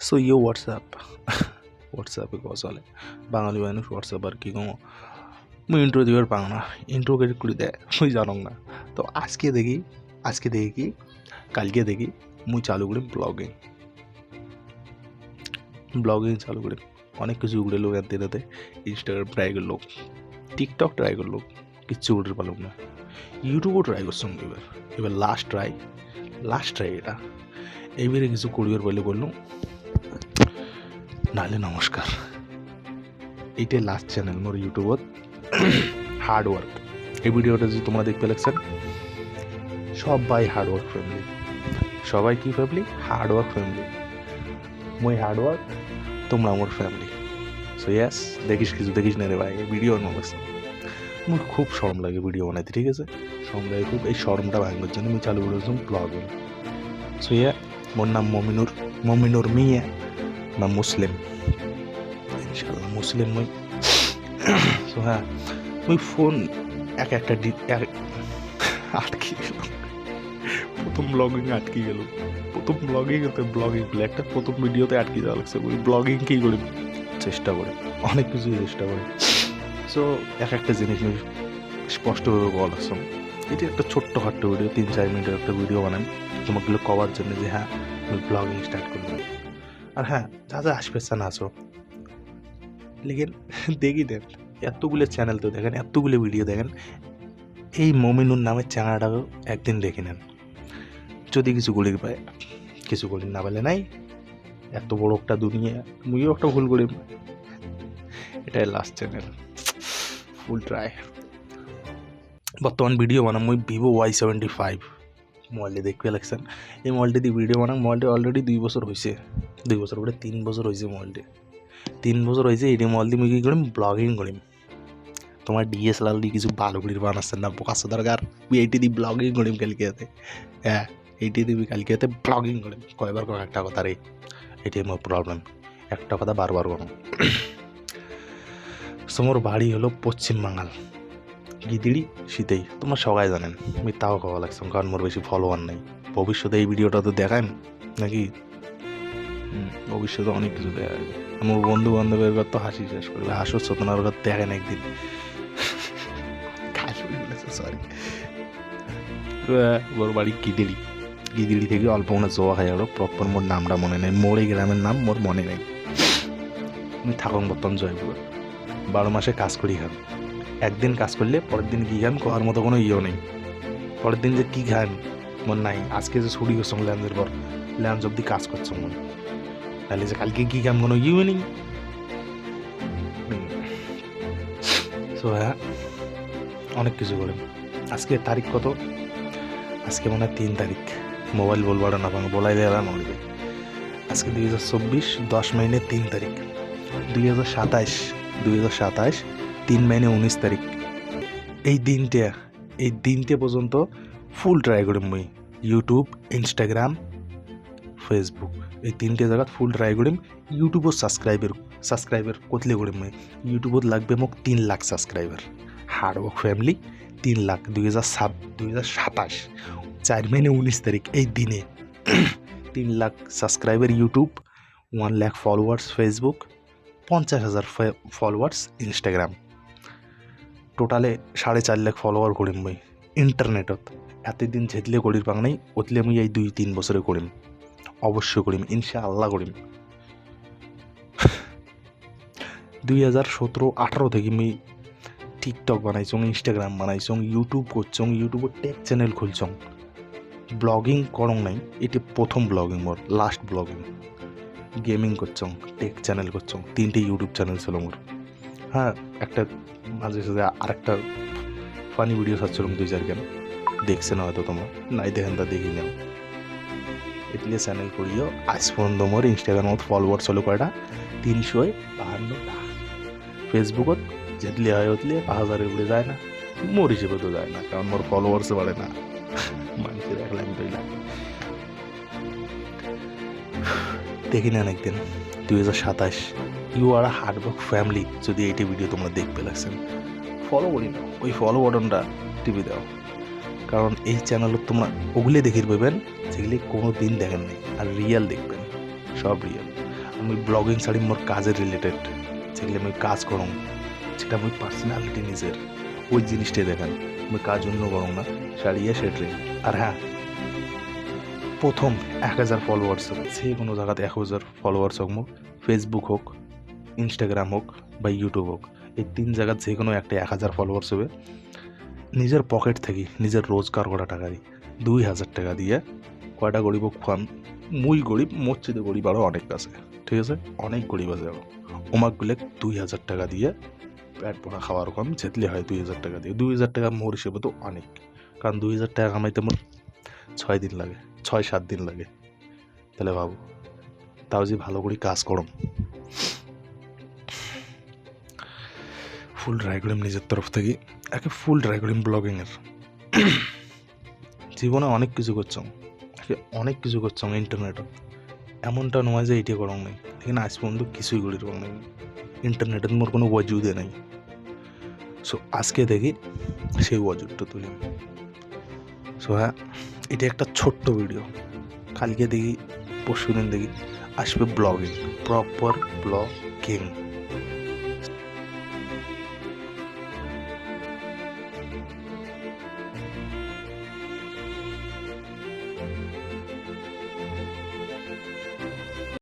So ইয়ে WhatsApp হোয়াটসঅ্যাপে কথা চলে বাঙালি মানুষ হোয়াটসঅ্যাপ আর কি কমো মুই ইন্ট্রো দিবার পাং না ইন্ট্রো করে দেয় মুই জানং না তো আজকে দেখি কি কালকে দেখি মুই চালু করি ব্লগিং চালু করি অনেক কিছু উড়ে লোক আনতে রাতে ইনস্টাগ্রাম ট্রাই করলো টিকটক ট্রাই করলো কিচ্ছু উঠতে পারলাম না ইউটিউবও ট্রাই করছিলাম এবার লাস্ট ট্রাই এটা এইবারে কিছু করিবার বলে বললাম নাহলে নমস্কার এইটাই লাস্ট চ্যানেল মোর ইউটিউবত হার্ডওয়ার্ক এই ভিডিওটা যদি তোমরা দেখতে লাগছেন সবাই হার্ডওয়ার্ক ফ্যামিলি সবাই কি ফ্যামিলি হার্ডওয়ার্ক ফ্যামিলি মই হার্ডওয়ার্ক তোমরা আমার ফ্যামিলি সো ইয়াস দেখিস না রে ভাই ভিডিও বানাচ্ছি আমার খুব শরম লাগে ভিডিও বানাইতে ঠিক আছে শরম লাগে খুব এই শরমটা ভাঙার জন্য আমি চালু করেছিলাম ব্লগিং সো ইয়া মোর নাম মমিনুর মিয়া বা মুসলিম ইনশাল্লাহ মুসলিম মই সো হ্যাঁ ওই ফোন একটা আটকে গেল প্রথম ব্লগিং বলে একটা প্রথম ভিডিওতে আটকে যাওয়া লাগছে ওই ব্লগিং কী করি চেষ্টা করে অনেক কিছুই চেষ্টা করে সো একটা জিনিস আমি স্পষ্টভাবে বলা আসলাম এটি একটা ছোট্ট খাট্ট ভিডিও 3-4 মিনিটের একটা ভিডিও বানাই তোমাগুলো কভার জন্য যে হ্যাঁ আমি ব্লগিং স্টার্ট করলাম আর হ্যাঁ যা আসবে না আসো লেকিন দেখি দেন এতগুলো চ্যানেল তো দেখেন এতগুলো ভিডিও দেখেন এই মমিনুর নামের চ্যানেলটাকেও একদিন দেখে নেন যদি কিছু গলি পায় কিছু গলি না পেলে নাই এত বড় একটা দুনিয়া মুইও একটা ভুল করি এটাই লাস্ট চ্যানেল ফুল ট্রাই বর্তমান ভিডিও বানাম মুই Vivo-Y75 মোবাইলটি দেখতে লাগছেন এই মোবাইলটি দিয়ে ভিডিও বানাম মোবাইলটি অলরেডি 2 বছর হয়েছে 2 বছর পরে 3 বছর হয়েছে মোবাইলটি 3 বছর হয়েছে এই মোবাইল দিয়ে মুই কী করিম ব্লগিং করিম তোমার DSLR দিয়ে কিছু ভালো করে বানাচ্ছেন না বোকাচ্ছ দরকার এইটি দিয়ে ব্লগিং করিম কালকে হাতে হ্যাঁ এইটি দিবি কালকে হাতে ব্লগিং করিম কয়বার কোনো একটা কথা রে এটাই আমার প্রবলেম একটা কথা বারবার কোনো মোর বাড়ি হলো পশ্চিম বাঙাল গিদিড়ি শীতেই তোমরা সবাই জানেন আমি তাও খাওয়া লাগছে কারণ মোর বেশি ফলোয়ার নেই ভবিষ্যতে এই ভিডিওটা তো দেখান নাকি ভবিষ্যতে অনেক কিছু দেখা যাবে আমার বন্ধু বান্ধবের ঘর তো হাসি শেষ করবে হাসুর চতনার ঘর দেখেন একদিন সরি ওর বাড়ি গিদিড়ি থেকে অল্প মনে জোয়া খাই গেল প্রপার মোর নামটা মনে নেই মোর এই গ্রামের নাম মোর মনে নেই আমি থাকুন বর্তমান জয়পুর 12 মাসে কাজ করি খান একদিন কাজ করলে পরের দিন কী খান খাওয়ার মতো কোনো ইয়েও নেই পরের দিন যে কী খান মন নাই আজকে যে ছুটি করছো ল্যান্সের পর ল্যান্স অব্দি কাজ করছো মন তাহলে যে কালকে কী খান কোনো ইয়েও নেই সো হ্যাঁ অনেক কিছু করে আজকে তারিখ কত আজকে মনে হয় 3 তারিখ মোবাইল বলবার না পাঙ্গ বলাই দেওয়া নড়বে আজকে 2024 10 মাইনে 3 তারিখ 2027 3 মাইনে 19 তারিখ এই দিনটা পর্যন্ত ফুল ট্রাই করিম মুই ইউটিউব ইনস্টাগ্রাম ফেসবুক এই 3টে জায়গা ফুল ট্রাই করিম ইউটিউবও সাবস্ক্রাইবার কতলে করিম মুই ইউটিউবত লাগবে মোক 3 lakh subscriber hard work family 3 lakh 2027 4 মাইনে 19 তারিখ এই দিনে 3 lakh subscriber YouTube 1 lakh followers Facebook 50,000 followers Instagram টোটালে 4.5 লাখ ফলোয়ার করিম মুই ইন্টারনেটত এতদিন যেতলে করির পাং নাই ওতলে মুই এই 2-3 বছরে করিম অবশ্যই করিম ইনশাআল্লাহ করিম 2017-18 থেকে মুই টিকটক বানাইছং ইনস্টাগ্রাম বানাইছং ইউটিউব করছং ইউটিউবের টেক চ্যানেল খুলছং ব্লগিং করং নাই এটি প্রথম ব্লগিং মোর লাস্ট ব্লগিং গেমিং করছং টেক চ্যানেল করছং 3টে ইউটিউব চ্যানেল ছিল মোর হ্যাঁ একটা মাঝে সাঝে আরেকটা ফানি ভিডিও ছাড়ছিলাম 2-4 গান দেখছে না হয়তো তোমরা নাই দেখেন তা দেখি নাও এটলে চ্যানেল করিও আজ পর্যন্ত মোর ইনস্টাগ্রামত ফলোয়ার চলো কয়টা 352টা ফেসবুকত যেতলে হয় ওতলে 5000 উড়ে যায় না মোর হিসেবে তো যায় না কারণ মোর ফলোয়ার্স বাড়ে না মানুষের 1 লাখ 2 লাখ দেখি না একদিন 2027 you are a hardwork family যদি এইটি ভিডিও তোমরা দেখতে লাগছেন ফলো করি নাও ওই ফলো বাটনটা টিপে দাও কারণ এই চ্যানেলত তোমরা ওগুলি দেখির পাবেন যেগুলি কোনো দিন দেখেন নাই আর রিয়েল দেখবেন সব রিয়েল আমি ব্লগিং ছাড়ি মোর কাজের রিলেটেড যেগুলো আমি কাজ করুন সেটা আমি পার্সোনালিটি নিজের ওই জিনিসটাই দেখেন। আমি কাজ অন্য করুন না, সারিয়ে সেটাই। আর হ্যাঁ, প্রথম 1000 ফলোয়ার্স যে কোনো জায়গাতে 1000 ফলোয়ার্স হোক, মুখ ফেসবুক হোক, ইনস্টাগ্রাম হোক বা ইউটিউব হোক, এই 3 জায়গার যে কোনো একটা 1000 ফলোয়ার্স হবে। নিজের পকেট থেকে নিজের রোজগার করা টাকা দিয়ে 2000 টাকা দিয়ে কয়টা গরিব খান। মুই গরিব, মসজিদে গরিব আরও অনেক আছে, ঠিক আছে, অনেক গরিব আছে আরও। ওমাকগুলো 2000 টাকা দিয়ে পেট ভরা খাওয়ার কম যেতলে হয় 2000 টাকা দিয়ে। 2000 টাকা মোর হিসেবে তো অনেক, কারণ 2000 টাকা কামাইতে মোর 6 দিন লাগে, 6-7 দিন লাগে। তাহলে ভাবো, তাও যে ভালো করে কাজ করম, ফুল ট্রাই করিম নিজের তরফ থেকে, একে ফুল ট্রাই করিম ব্লগিংয়ের। জীবনে অনেক কিছু করছম, অনেক কিছু করছম ইন্টারনেটত। এমনটা নয় যে এইটা করং নাই, এখানে আজ পর্যন্ত কিছুই করি রং নাই। ইন্টারনেটের মোর কোনো ওয়াজুদে নাই। সো আজকে দেখি সেই ওয়াজুদটা তুলি। সো হ্যাঁ, এটা একটা ছোট্ট ভিডিও। কালকে দেখি, পরশু দিন দেখি আসবে ব্লগিং, প্রপার ব্লগিং।